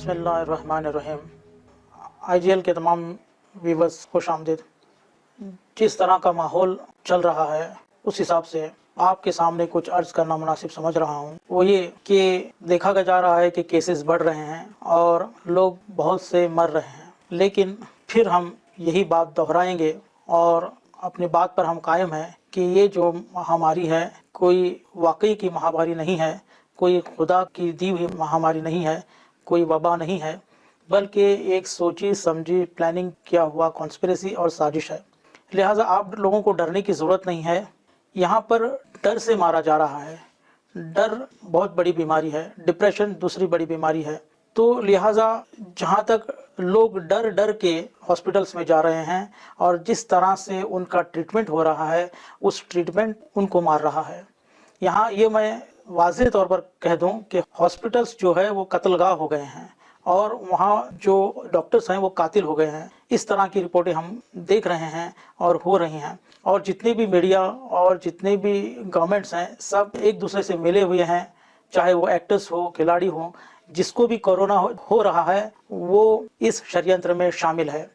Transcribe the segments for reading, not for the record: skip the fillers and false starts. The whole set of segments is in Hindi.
बिस्मिल्लाहिर्रहमानिर्रहीम। आईजीएल के तमाम व्यूवर्स खुश आमदीद। जिस तरह का माहौल चल रहा है उस हिसाब से आपके सामने कुछ अर्ज करना मुनासिब समझ रहा हूँ। वो ये कि देखा जा रहा है कि केसेस बढ़ रहे हैं और लोग बहुत से मर रहे हैं, लेकिन फिर हम यही बात दोहराएंगे और अपनी बात पर हम कायम हैं कि ये जो महामारी है कोई वाकई की महामारी नहीं है, कोई खुदा की दी हुई महामारी नहीं है, कोई वबा नहीं है, बल्कि एक सोची समझी प्लानिंग किया हुआ कॉन्स्पिरेसी और साजिश है। लिहाजा आप लोगों को डरने की ज़रूरत नहीं है। यहाँ पर डर से मारा जा रहा है। डर बहुत बड़ी बीमारी है, डिप्रेशन दूसरी बड़ी बीमारी है। तो लिहाजा जहाँ तक लोग डर डर के हॉस्पिटल्स में जा रहे हैं और जिस तरह से उनका ट्रीटमेंट हो रहा है उस ट्रीटमेंट उनको मार रहा है। यहाँ ये मैं वाज़ेह तौर पर कह दूं कि हॉस्पिटल्स जो है वो कत्लगाह हो गए हैं और वहाँ जो डॉक्टर्स हैं वो कातिल हो गए हैं। इस तरह की रिपोर्टें हम देख रहे हैं और हो रही हैं। और जितने भी मीडिया और जितने भी गवर्नमेंट्स हैं सब एक दूसरे से मिले हुए हैं, चाहे वो एक्टर्स हो, खिलाड़ी हो, जिसको भी कोरोना हो रहा है वो इस षड्यंत्र में शामिल है।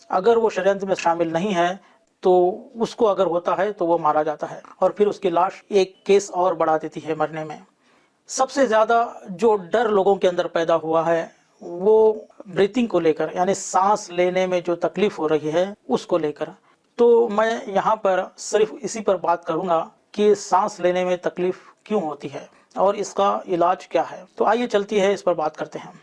अगर वो षड्यंत्र में शामिल नहीं है तो उसको अगर होता है तो वो मारा जाता है और फिर उसकी लाश एक केस और बढ़ा देती है मरने में। सबसे ज़्यादा जो डर लोगों के अंदर पैदा हुआ है वो ब्रीथिंग को लेकर, यानी सांस लेने में जो तकलीफ हो रही है उसको लेकर। तो मैं यहाँ पर सिर्फ इसी पर बात करूँगा कि सांस लेने में तकलीफ क्यों होती है और इसका इलाज क्या है। तो आइए चलती है, इस पर बात करते हैं।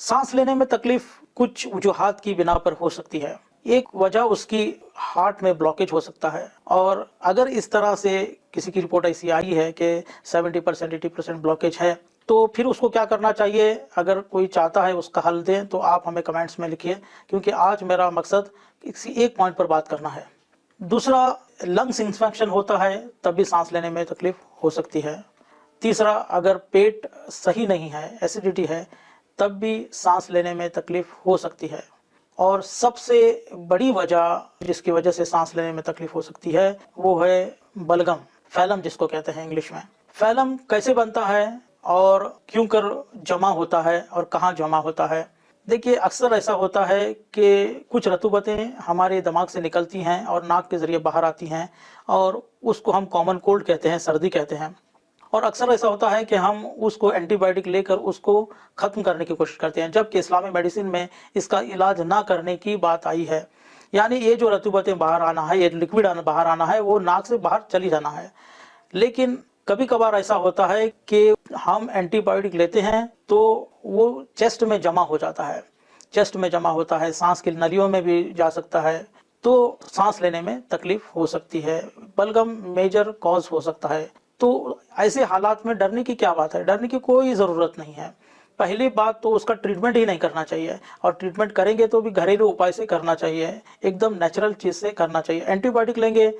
सांस लेने में तकलीफ कुछ वजूहात की बिना पर हो सकती है। एक वजह उसकी हार्ट में ब्लॉकेज हो सकता है और अगर इस तरह से किसी की रिपोर्ट ऐसी आई है कि 70% 80% ब्लॉकेज है तो फिर उसको क्या करना चाहिए। अगर कोई चाहता है उसका हल दें तो आप हमें कमेंट्स में लिखिए, क्योंकि आज मेरा मकसद किसी एक पॉइंट पर बात करना है। दूसरा, लंग्स इन्फेक्शन होता है तब भी सांस लेने में तकलीफ हो सकती है। तीसरा, अगर पेट सही नहीं है, एसिडिटी है, तब भी सांस लेने में तकलीफ हो सकती है। और सबसे बड़ी वजह जिसकी वजह से सांस लेने में तकलीफ हो सकती है वो है बलगम, फैलम जिसको कहते हैं इंग्लिश में। फैलम कैसे बनता है और क्यों कर जमा होता है और कहाँ जमा होता है। देखिए, अक्सर ऐसा होता है कि कुछ रतूबतें हमारे दिमाग से निकलती हैं और नाक के ज़रिए बाहर आती हैं और उसको हम कॉमन कोल्ड कहते हैं, सर्दी कहते हैं। और अक्सर ऐसा होता है कि हम उसको एंटीबायोटिक लेकर उसको ख़त्म करने की कोशिश करते हैं, जबकि इस्लामी मेडिसिन में इसका इलाज ना करने की बात आई है। यानी ये जो रतूबतें बाहर आना है, ये लिक्विड बाहर आना है, वो नाक से बाहर चली जाना है। लेकिन कभी कभार ऐसा होता है कि हम एंटीबायोटिक लेते हैं तो वो चेस्ट में जमा हो जाता है, चेस्ट में जमा होता है, सांस की नलियों में भी जा सकता है, तो सांस लेने में तकलीफ हो सकती है। बलगम मेजर कॉज हो सकता है। तो ऐसे हालात में डरने की क्या बात है, डरने की कोई ज़रूरत नहीं है। पहली बात तो उसका ट्रीटमेंट ही नहीं करना चाहिए, और ट्रीटमेंट करेंगे तो भी घरेलू उपाय से करना चाहिए, एकदम नेचुरल चीज़ से करना चाहिए। एंटीबायोटिक लेंगे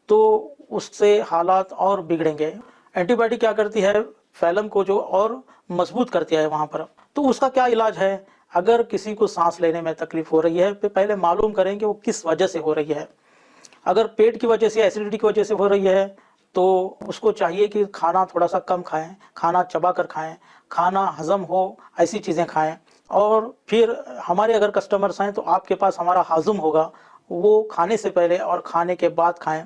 तो उससे हालात और बिगड़ेंगे। एंटीबायोटिक क्या करती है, फैलम को जो और मजबूत करती है वहाँ पर। तो उसका क्या इलाज है। अगर किसी को सांस लेने में तकलीफ हो रही है तो पहले मालूम करें कि वो किस वजह से हो रही है। अगर पेट की वजह से, एसिडिटी की वजह से हो रही है तो उसको चाहिए कि खाना थोड़ा सा कम खाएं, खाना चबा कर खाएं, खाना हजम हो ऐसी चीज़ें खाएं। और फिर हमारे अगर कस्टमर्स हैं तो आपके पास हमारा हाजुम होगा, वो खाने से पहले और खाने के बाद खाएं।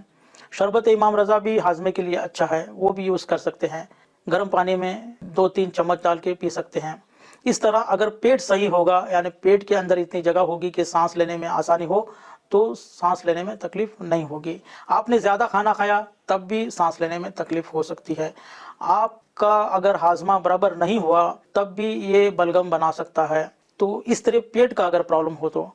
शरबत इमाम रज़ा भी हाजमे के लिए अच्छा है, वो भी यूज़ कर सकते हैं। गर्म पानी में 2-3 चम्मच डाल के पी सकते हैं। इस तरह अगर पेट सही होगा, यानी पेट के अंदर इतनी जगह होगी कि सांस लेने में आसानी हो, तो सांस लेने में तकलीफ नहीं होगी। आपने ज़्यादा खाना खाया तब भी सांस लेने में तकलीफ हो सकती है। आपका अगर हाजमा बराबर नहीं हुआ तब भी ये बलगम बना सकता है। तो इस तरह पेट का अगर प्रॉब्लम हो तो,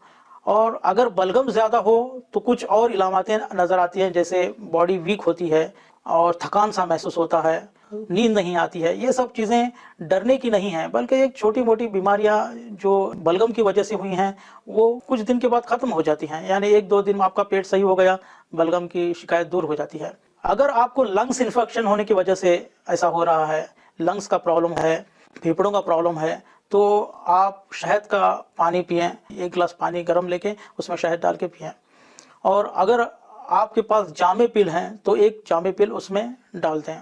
और अगर बलगम ज़्यादा हो तो कुछ और इलामतें नज़र आती हैं, जैसे बॉडी वीक होती है और थकान सा महसूस होता है, नींद नहीं आती है। ये सब चीज़ें डरने की नहीं है, बल्कि एक छोटी मोटी बीमारियां जो बलगम की वजह से हुई हैं वो कुछ दिन के बाद ख़त्म हो जाती हैं। यानी 1-2 दिन में आपका पेट सही हो गया, बलगम की शिकायत दूर हो जाती है। अगर आपको लंग्स इन्फेक्शन होने की वजह से ऐसा हो रहा है, लंग्स का प्रॉब्लम है, फेफड़ों का प्रॉब्लम है, तो आप शहद का पानी पिएं। 1 गिलास पानी गर्म लेके उसमें शहद डाल के पिएं। और अगर आपके पास जामे पिल हैं तो 1 जामे पिल उसमें डाल दें।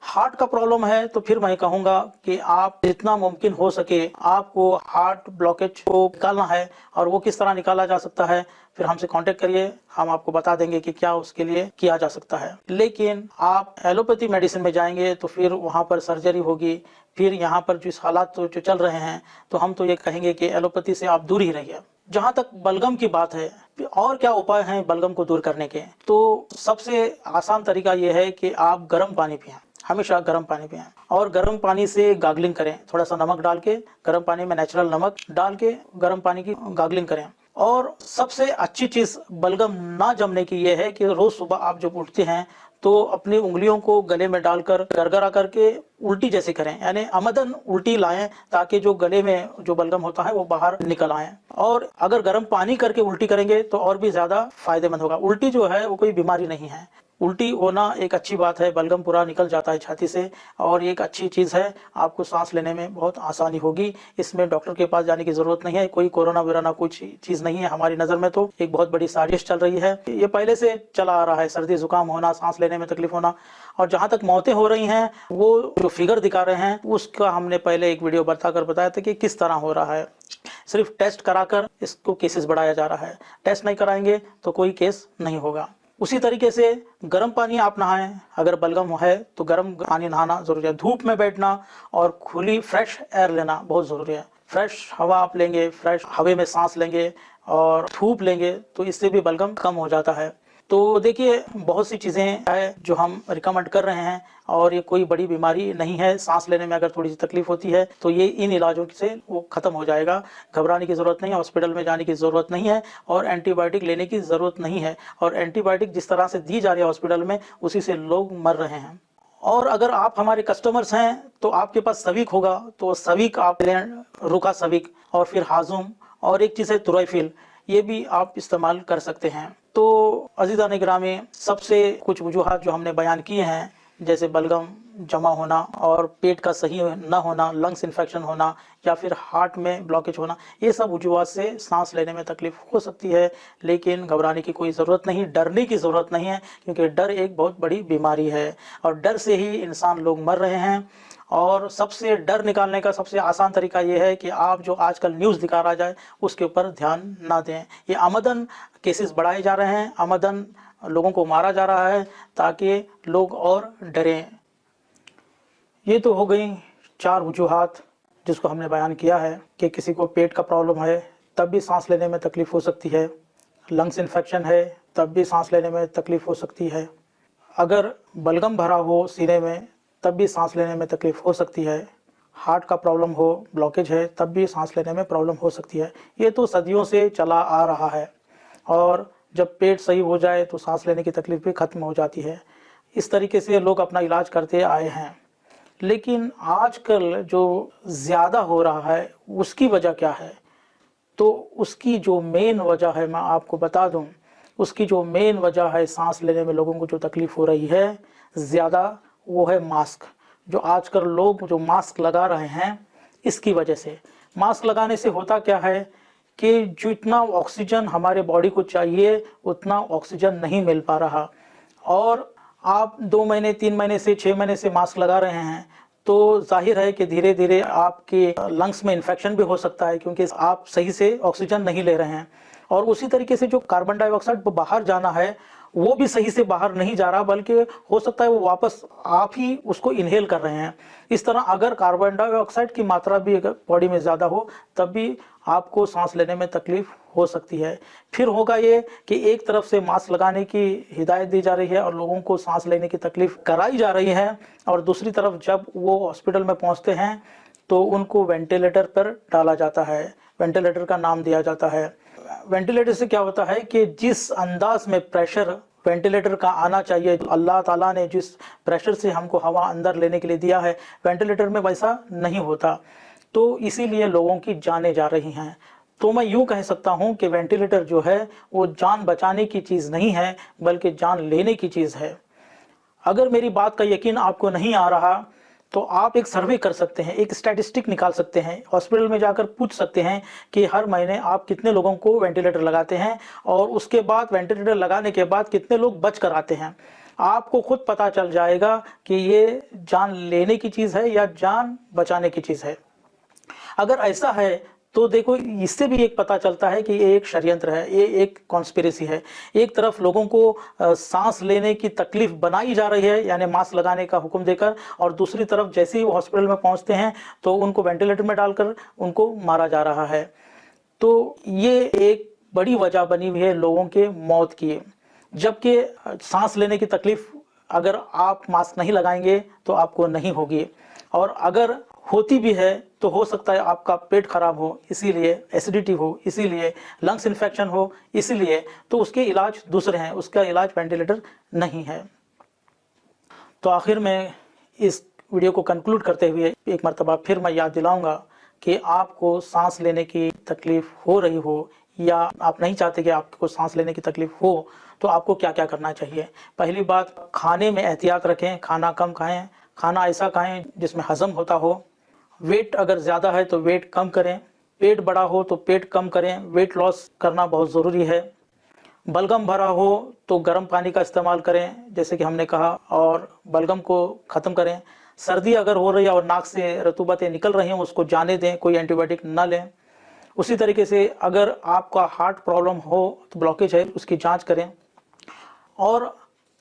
हार्ट का प्रॉब्लम है तो फिर मैं कहूँगा कि आप जितना मुमकिन हो सके आपको हार्ट ब्लॉकेज को निकालना है, और वो किस तरह निकाला जा सकता है फिर हमसे कांटेक्ट करिए, हम आपको बता देंगे कि क्या उसके लिए किया जा सकता है। लेकिन आप एलोपैथी मेडिसिन में जाएंगे तो फिर वहाँ पर सर्जरी होगी, फिर यहाँ पर जिस हालात जो चल रहे हैं तो हम तो ये कहेंगे कि एलोपैथी से आप दूर ही रहिए। जहाँ तक बलगम की बात है, और क्या उपाय हैं बलगम को दूर करने के, तो सबसे आसान तरीका ये है कि आप गर्म पानी पिएं, हमेशा गर्म पानी पिएं, और गर्म पानी से गार्गलिंग करें, थोड़ा सा नमक डाल के गर्म पानी में नेचुरल नमक डाल के गर्म पानी की गार्गलिंग करें। और सबसे अच्छी चीज़ बलगम ना जमने की ये है कि रोज़ सुबह आप जब उठते हैं तो अपनी उंगलियों को गले में डालकर गरगरा करके उल्टी जैसे करें, यानी आमदन उल्टी लाएं, ताकि जो गले में जो बलगम होता है वो बाहर निकल आए। और अगर गर्म पानी करके उल्टी करेंगे तो और भी ज़्यादा फायदेमंद होगा। उल्टी जो है वो कोई बीमारी नहीं है, उल्टी होना एक अच्छी बात है, बलगम पूरा निकल जाता है छाती से, और एक अच्छी चीज़ है, आपको सांस लेने में बहुत आसानी होगी। इसमें डॉक्टर के पास जाने की ज़रूरत नहीं है, कोई कोरोना वोरोना कुछ चीज़ नहीं है। हमारी नज़र में तो एक बहुत बड़ी साजिश चल रही है, ये पहले से चला आ रहा है, सर्दी जुकाम होना, सांस लेने में तकलीफ होना। और जहाँ तक मौतें हो रही हैं वो जो फिगर दिखा रहे हैं उसका हमने पहले एक वीडियो बताया था कि किस तरह हो रहा है। सिर्फ टेस्ट कराकर इसको केसेस बढ़ाया जा रहा है, टेस्ट नहीं कराएंगे तो कोई केस नहीं होगा। उसी तरीके से गर्म पानी आप नहाएं, अगर बलगम है तो गर्म पानी नहाना जरूरी है। धूप में बैठना और खुली फ्रेश एयर लेना बहुत ज़रूरी है। फ्रेश हवा आप लेंगे, फ्रेश हवा में सांस लेंगे और धूप लेंगे तो इससे भी बलगम कम हो जाता है। तो देखिए बहुत सी चीज़ें हैं जो हम रिकमेंड कर रहे हैं, और ये कोई बड़ी बीमारी नहीं है। सांस लेने में अगर थोड़ी सी तकलीफ होती है तो ये इन इलाजों से वो ख़त्म हो जाएगा। घबराने की ज़रूरत नहीं है, हॉस्पिटल में जाने की ज़रूरत नहीं है, और एंटीबायोटिक लेने की ज़रूरत नहीं है। और एंटीबायोटिक जिस तरह से दी जा रही है हॉस्पिटल में उसी से लोग मर रहे हैं। और अगर आप हमारे कस्टमर्स हैं तो आपके पास सवीक होगा तो सवीक आप लें, रुका सवीक, और फिर हाजुम, और एक चीज़ है तुरैफिल, ये भी आप इस्तेमाल कर सकते हैं। तो अज़ीज़ान गिरामी, सबसे कुछ वजूहात जो हमने बयान किए हैं, जैसे बलगम जमा होना और पेट का सही ना होना, लंग्स इन्फेक्शन होना, या फिर हार्ट में ब्लॉकेज होना, ये सब वजूहात से सांस लेने में तकलीफ हो सकती है। लेकिन घबराने की कोई ज़रूरत नहीं, डरने की ज़रूरत नहीं है, क्योंकि डर एक बहुत बड़ी बीमारी है और डर से ही इंसान लोग मर रहे हैं। और सबसे डर निकालने का सबसे आसान तरीका ये है कि आप जो आजकल न्यूज़ दिखा रहा जाए उसके ऊपर ध्यान ना दें। ये आमदन केसेस बढ़ाए जा रहे हैं, आमदन लोगों को मारा जा रहा है ताकि लोग और डरें। ये तो हो गई 4 वजूहात जिसको हमने बयान किया है कि किसी को पेट का प्रॉब्लम है तब भी सांस लेने में तकलीफ़ हो सकती है, लंग्स इन्फेक्शन है तब भी सांस लेने में तकलीफ़ हो सकती है, अगर बलगम भरा हो सीने में तब भी सांस लेने में तकलीफ़ हो सकती है, हार्ट का प्रॉब्लम हो, ब्लॉकेज है तब भी सांस लेने में प्रॉब्लम हो सकती है। ये तो सदियों से चला आ रहा है, और जब पेट सही हो जाए तो सांस लेने की तकलीफ़ भी ख़त्म हो जाती है। इस तरीके से लोग अपना इलाज करते आए हैं। लेकिन आजकल जो ज़्यादा हो रहा है उसकी वजह क्या है? तो उसकी जो मेन वजह है मैं आपको बता दूं, उसकी जो मेन वजह है सांस लेने में लोगों को जो तकलीफ़ हो रही है ज़्यादा, वो है मास्क। जो आजकल लोग जो मास्क लगा रहे हैं इसकी वजह से। मास्क लगाने से होता क्या है कि जितना ऑक्सीजन हमारे बॉडी को चाहिए उतना ऑक्सीजन नहीं मिल पा रहा, और आप 2 महीने 3 महीने से 6 महीने से मास्क लगा रहे हैं तो जाहिर है कि धीरे धीरे आपके लंग्स में इन्फेक्शन भी हो सकता है, क्योंकि आप सही से ऑक्सीजन नहीं ले रहे हैं। और उसी तरीके से जो कार्बन डाइऑक्साइड बाहर जाना है वो भी सही से बाहर नहीं जा रहा, बल्कि हो सकता है वो वापस आप ही उसको इनहेल कर रहे हैं। इस तरह अगर कार्बन डाइऑक्साइड की मात्रा भी अगर बॉडी में ज़्यादा हो तब भी आपको सांस लेने में तकलीफ हो सकती है। फिर होगा ये कि एक तरफ से मास्क लगाने की हिदायत दी जा रही है और लोगों को सांस लेने की तकलीफ कराई जा रही है, और दूसरी तरफ जब वो हॉस्पिटल में पहुंचते हैं तो उनको वेंटिलेटर पर डाला जाता है, वेंटिलेटर का नाम दिया जाता है। वेंटिलेटर से क्या होता है कि जिस अंदाज में प्रेशर वेंटिलेटर का आना चाहिए, अल्लाह ताला ने जिस प्रेशर से हमको हवा अंदर लेने के लिए दिया है, वेंटिलेटर में वैसा नहीं होता, तो इसीलिए लोगों की जानें जा रही हैं। तो मैं यूँ कह सकता हूँ कि वेंटिलेटर जो है वो जान बचाने की चीज़ नहीं है, बल्कि जान लेने की चीज़ है। अगर मेरी बात का यकीन आपको नहीं आ रहा तो आप एक सर्वे कर सकते हैं, एक स्टैटिस्टिक निकाल सकते हैं, हॉस्पिटल में जाकर पूछ सकते हैं कि हर महीने आप कितने लोगों को वेंटिलेटर लगाते हैं और उसके बाद वेंटिलेटर लगाने के बाद कितने लोग बच कर आते हैं। आपको खुद पता चल जाएगा कि ये जान लेने की चीज़ है या जान बचाने की चीज़ है। अगर ऐसा है तो देखो, इससे भी एक पता चलता है कि ये एक षड्यंत्र है, ये एक कॉन्स्पिरेसी है। एक तरफ लोगों को सांस लेने की तकलीफ बनाई जा रही है, यानी मास्क लगाने का हुक्म देकर, और दूसरी तरफ जैसे ही वो हॉस्पिटल में पहुंचते हैं तो उनको वेंटिलेटर में डालकर उनको मारा जा रहा है। तो ये एक बड़ी वजह बनी हुई है लोगों के मौत की। जबकि सांस लेने की तकलीफ अगर आप मास्क नहीं लगाएंगे तो आपको नहीं होगी, और अगर होती भी है तो हो सकता है आपका पेट खराब हो, इसीलिए एसिडिटी हो, इसीलिए लंग्स इन्फेक्शन हो, इसीलिए तो उसके इलाज दूसरे हैं, उसका इलाज वेंटिलेटर नहीं है। तो आखिर में इस वीडियो को कंक्लूड करते हुए एक मरतबा फिर मैं याद दिलाऊंगा कि आपको सांस लेने की तकलीफ हो रही हो या आप नहीं चाहते कि आपको सांस लेने की तकलीफ हो, तो आपको क्या क्या करना चाहिए। पहली बात, खाने में एहतियात रखें, खाना कम खाएं, खाना ऐसा खाएं जिसमें हजम होता हो। वेट अगर ज़्यादा है तो वेट कम करें, पेट बड़ा हो तो पेट कम करें, वेट लॉस करना बहुत ज़रूरी है। बलगम भरा हो तो गर्म पानी का इस्तेमाल करें, जैसे कि हमने कहा, और बलगम को ख़त्म करें। सर्दी अगर हो रही है और नाक से रतूबतें निकल रही हैं, उसको जाने दें, कोई एंटीबायोटिक ना लें। उसी तरीके से अगर आपका हार्ट प्रॉब्लम हो तो ब्लॉकेज है, उसकी जांच करें। और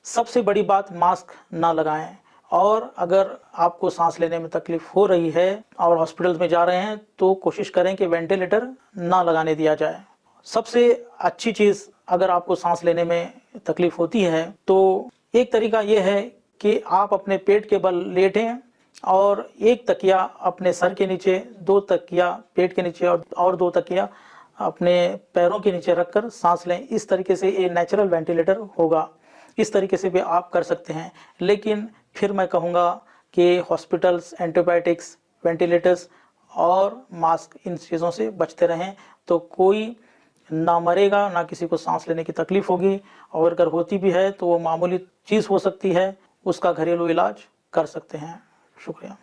सबसे बड़ी बात, मास्क ना लगाएं। और अगर आपको सांस लेने में तकलीफ हो रही है और हॉस्पिटल में जा रहे हैं तो कोशिश करें कि वेंटिलेटर ना लगाने दिया जाए। सबसे अच्छी चीज़, अगर आपको सांस लेने में तकलीफ होती है तो एक तरीका ये है कि आप अपने पेट के बल लेटें और एक तकिया अपने सर के नीचे, 2 तकिया पेट के नीचे और 2 तकिया अपने पैरों के नीचे रखकर सांस लें। इस तरीके से ये नेचुरल वेंटिलेटर होगा। इस तरीके से भी आप कर सकते हैं। लेकिन फिर मैं कहूँगा कि हॉस्पिटल्स, एंटीबायोटिक्स, वेंटिलेटर्स और मास्क, इन चीज़ों से बचते रहें तो कोई ना मरेगा, ना किसी को सांस लेने की तकलीफ होगी। और अगर होती भी है तो वो मामूली चीज़ हो सकती है, उसका घरेलू इलाज कर सकते हैं। शुक्रिया।